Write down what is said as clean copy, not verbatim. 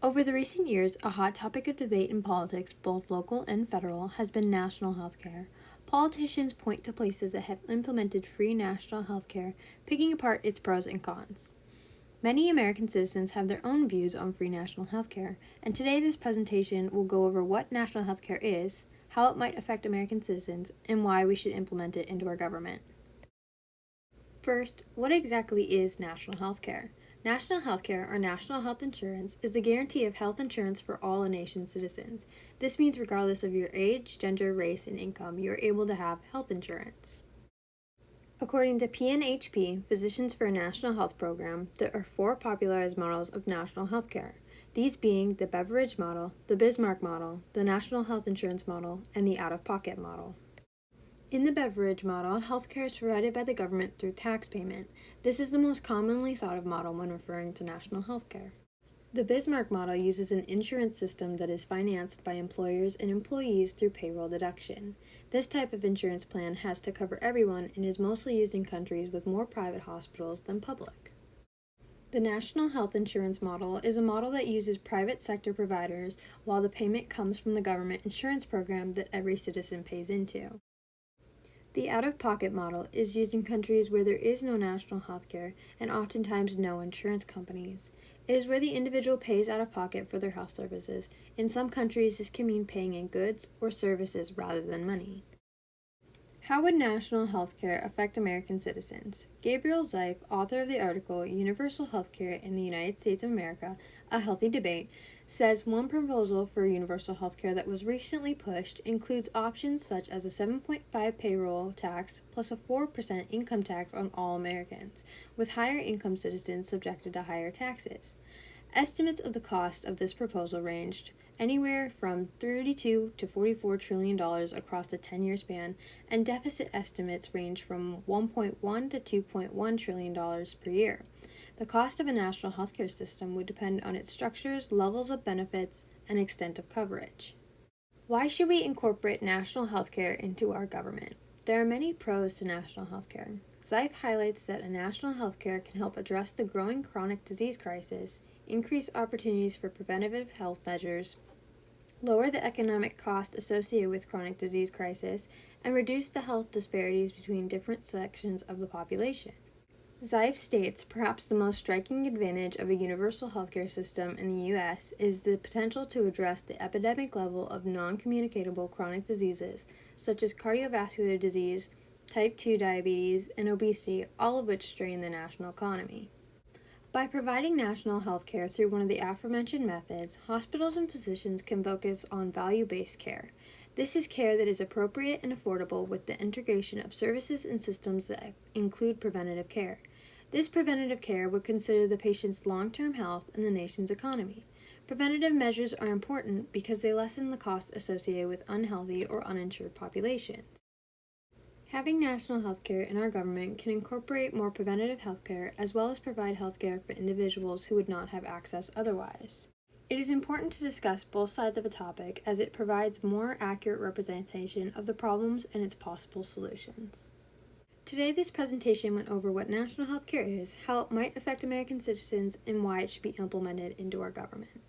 Over the recent years, a hot topic of debate in politics, both local and federal, has been national health care. Politicians point to places that have implemented free national health care, picking apart its pros and cons. Many American citizens have their own views on free national health care, and today this presentation will go over what national health care is, how it might affect American citizens, and why we should implement it into our government. First, what exactly is national health care? National health care, or national health insurance, is the guarantee of health insurance for all a nation's citizens. This means regardless of your age, gender, race, and income, you are able to have health insurance. According to PNHP, Physicians for a National Health Program, there are 4 popularized models of national health care, these being the Beveridge model, the Bismarck model, the National Health Insurance model, and the out-of-pocket model. In the Beveridge model, health care is provided by the government through tax payment. This is the most commonly thought of model when referring to national health care. The Bismarck model uses an insurance system that is financed by employers and employees through payroll deduction. This type of insurance plan has to cover everyone and is mostly used in countries with more private hospitals than public. The National Health Insurance model is a model that uses private sector providers while the payment comes from the government insurance program that every citizen pays into. The out-of-pocket model is used in countries where there is no national health care and oftentimes no insurance companies. It is where the individual pays out of pocket for their health services. In some countries, this can mean paying in goods or services rather than money. How would national health care affect American citizens? Gabriel Zeif, author of the article Universal Health Care in the United States of America, A Healthy Debate, says one proposal for universal health care that was recently pushed includes options such as a 7.5% payroll tax plus a 4% income tax on all Americans, with higher income citizens subjected to higher taxes. Estimates of the cost of this proposal ranged anywhere from $32 to $44 trillion across the 10-year span, and deficit estimates range from $1.1 to $2.1 trillion per year. The cost of a national healthcare system would depend on its structures, levels of benefits, and extent of coverage. Why should we incorporate national healthcare into our government? There are many pros to national healthcare. Zeif highlights that a national healthcare can help address the growing chronic disease crisis, increase opportunities for preventative health measures, lower the economic cost associated with chronic disease crisis, and reduce the health disparities between different sections of the population. Zeif states perhaps the most striking advantage of a universal healthcare system in the U.S. is the potential to address the epidemic level of non-communicable chronic diseases such as cardiovascular disease, type 2 diabetes, and obesity, all of which strain the national economy. By providing national health care through one of the aforementioned methods, hospitals and physicians can focus on value-based care. This is care that is appropriate and affordable with the integration of services and systems that include preventative care. This preventative care would consider the patient's long-term health and the nation's economy. Preventative measures are important because they lessen the cost associated with unhealthy or uninsured populations. Having national health care in our government can incorporate more preventative health care as well as provide health care for individuals who would not have access otherwise. It is important to discuss both sides of a topic as it provides more accurate representation of the problems and its possible solutions. Today, this presentation went over what national health care is, how it might affect American citizens, and why it should be implemented into our government.